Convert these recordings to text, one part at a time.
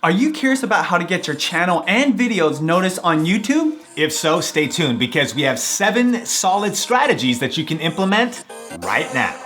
Are you curious about how to get your channel and videos noticed on YouTube? If so, stay tuned because we have 7 solid strategies that you can implement right now.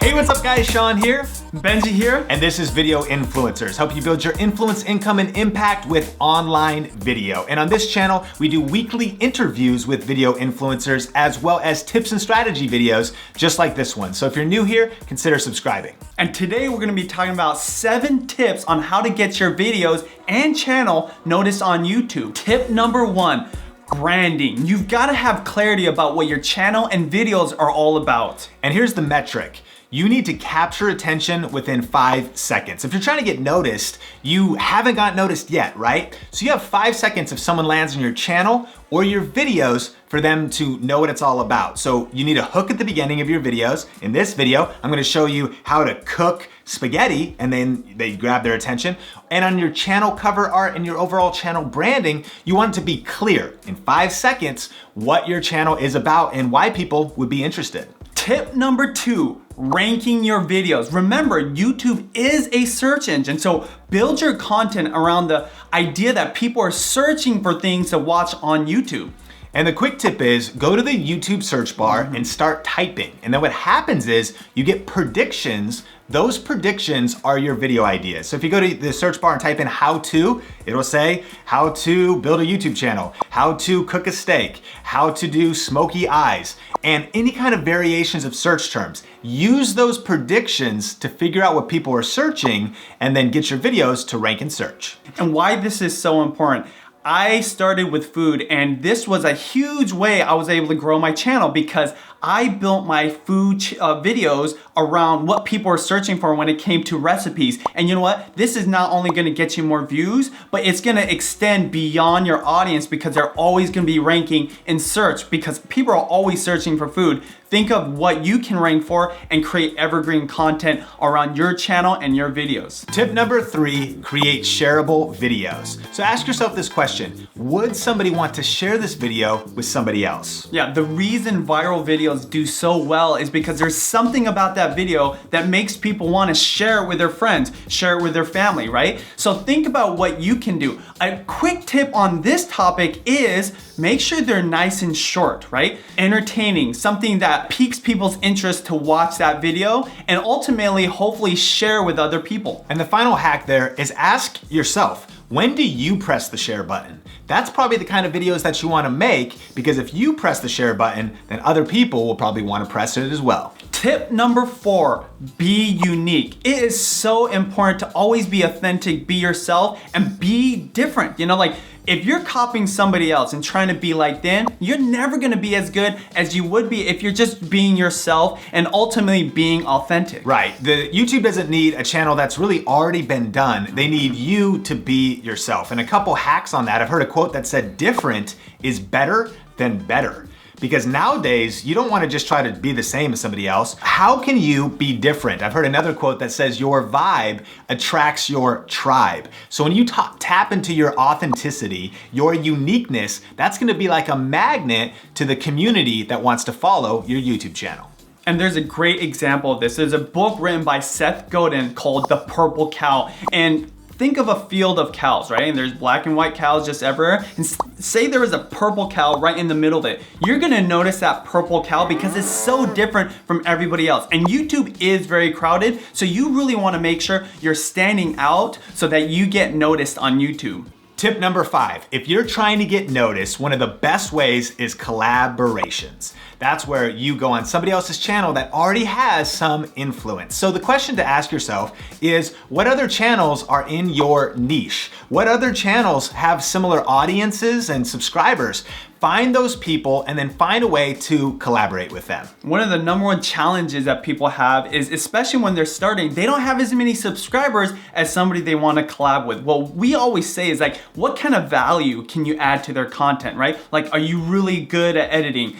Hey, what's up guys? Sean here. Benji here. And this is Video Influencers, help you build your influence, income, and impact with online video. And on this channel, we do weekly interviews with video influencers as well as tips and strategy videos just like this one. So if you're new here, consider subscribing. And today we're gonna be talking about 7 tips on how to get your videos and channel noticed on YouTube. Tip number 1. Branding. You've got to have clarity about what your channel and videos are all about. And here's the metric. You need to capture attention within 5 seconds. If you're trying to get noticed, you haven't got noticed yet, right? So you have 5 seconds if someone lands on your channel or your videos for them to know what it's all about. So you need a hook at the beginning of your videos. In this video, I'm gonna show you how to cook spaghetti and then they grab their attention. And on your channel cover art and your overall channel branding, you want it to be clear in 5 seconds what your channel is about and why people would be interested. Tip number 2, ranking your videos. Remember, YouTube is a search engine, so build your content around the idea that people are searching for things to watch on YouTube. And the quick tip is go to the YouTube search bar and start typing. And then what happens is you get predictions. Those predictions are your video ideas. So if you go to the search bar and type in how to, it'll say how to build a YouTube channel, how to cook a steak, how to do smoky eyes, and any kind of variations of search terms. Use those predictions to figure out what people are searching and then get your videos to rank in search. And why this is so important. I started with food and this was a huge way I was able to grow my channel because I built my food videos around what people are searching for when it came to recipes. And you know what? This is not only gonna get you more views, but it's gonna extend beyond your audience because they're always gonna be ranking in search because people are always searching for food. Think of what you can rank for and create evergreen content around your channel and your videos. Tip number 3, create shareable videos. So ask yourself this question, would somebody want to share this video with somebody else? Yeah, the reason viral videos do so well is because there's something about that video that makes people want to share it with their friends, share it with their family, right? So think about what you can do. A quick tip on this topic is make sure they're nice and short, right? Entertaining, something that piques people's interest to watch that video and ultimately hopefully share with other people. And the final hack there is ask yourself, when do you press the share button? That's probably the kind of videos that you want to make because if you press the share button, then other people will probably want to press it as well. Tip number 4, be unique. It is so important to always be authentic, be yourself, and be different. You know, like if you're copying somebody else and trying to be like them, you're never gonna be as good as you would be if you're just being yourself and ultimately being authentic. Right, YouTube doesn't need a channel that's really already been done. They need you to be yourself. And a couple hacks on that, I've heard a quote that said different is better than better. Because nowadays, you don't want to just try to be the same as somebody else. How can you be different? I've heard another quote that says your vibe attracts your tribe. So when you tap into your authenticity, your uniqueness, that's gonna be like a magnet to the community that wants to follow your YouTube channel. And there's a great example of this. There's a book written by Seth Godin called The Purple Cow. And think of a field of cows, right? And there's black and white cows just everywhere. And say there was a purple cow right in the middle of it. You're gonna notice that purple cow because it's so different from everybody else. And YouTube is very crowded, so you really wanna make sure you're standing out so that you get noticed on YouTube. Tip number 5, if you're trying to get noticed, one of the best ways is collaborations. That's where you go on somebody else's channel that already has some influence. So the question to ask yourself is, what other channels are in your niche? What other channels have similar audiences and subscribers? Find those people and then find a way to collaborate with them. One of the #1 challenges that people have is, especially when they're starting, they don't have as many subscribers as somebody they want to collab with. What we always say is like, what kind of value can you add to their content, right? Like, are you really good at editing?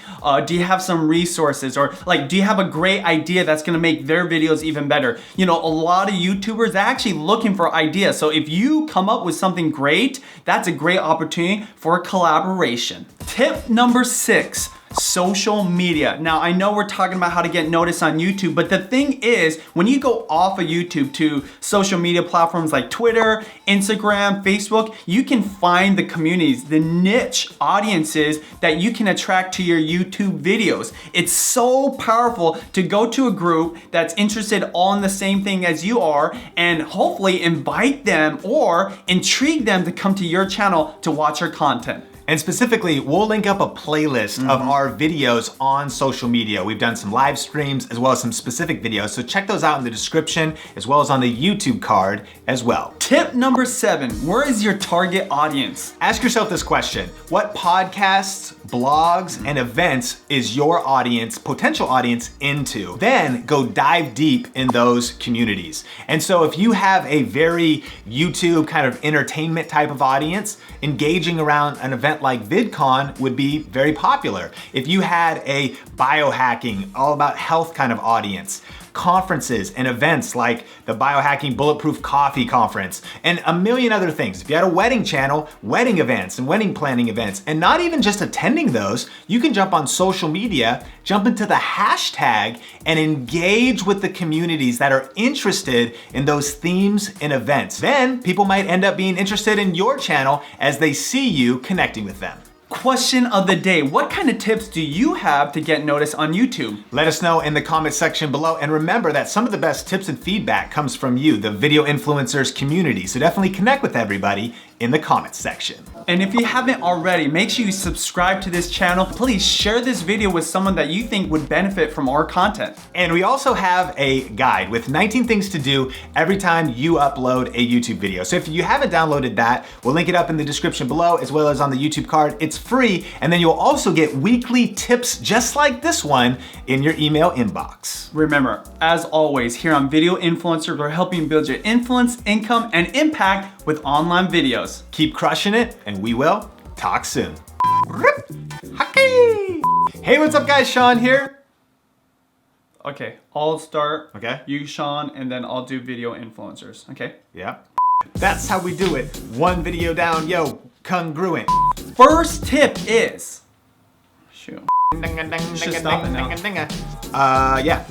Do you have some resources? Or like, do you have a great idea that's gonna make their videos even better? You know, a lot of YouTubers are actually looking for ideas. So if you come up with something great, that's a great opportunity for collaboration. Tip number 6, social media. Now, I know we're talking about how to get noticed on YouTube, but the thing is, when you go off of YouTube to social media platforms like Twitter, Instagram, Facebook, you can find the communities, the niche audiences that you can attract to your YouTube videos. It's so powerful to go to a group that's interested all in the same thing as you are and hopefully invite them or intrigue them to come to your channel to watch your content. And specifically, we'll link up a playlist of our videos on social media. We've done some live streams as well as some specific videos, so check those out in the description as well as on the YouTube card as well. Tip number 7, where is your target audience? Ask yourself this question: what podcasts, blogs, and events is your audience, potential audience, into? Then go dive deep in those communities. And so if you have a very YouTube kind of entertainment type of audience, engaging around an event like VidCon would be very popular. If you had a biohacking, all about health kind of audience, conferences and events like the Biohacking Bulletproof Coffee Conference, and a million other things. If you had a wedding channel, wedding events and wedding planning events, and not even just attending those, you can jump on social media, jump into the hashtag, and engage with the communities that are interested in those themes and events. Then people might end up being interested in your channel as they see you connecting with them. Question of the day: what kind of tips do you have to get noticed on YouTube? Let us know in the comment section below, and remember that some of the best tips and feedback comes from you, the video influencers community, so definitely connect with everybody in the comments section. And if you haven't already, make sure you subscribe to this channel. Please share this video with someone that you think would benefit from our content. And we also have a guide with 19 things to do every time you upload a YouTube video. So if you haven't downloaded that, we'll link it up in the description below as well as on the YouTube card. It's free, and then you'll also get weekly tips just like this one in your email inbox. Remember, as always, here on Video Influencer, we're helping build your influence, income, and impact with online videos. Keep crushing it, and we will talk soon. Hey, what's up guys, Sean here. Okay, I'll start, Okay. you Sean, and then I'll do Video Influencers, okay? Yeah. That's how we do it. One video down, yo, congruent. First tip is, shoot. Should stop it now. Yeah.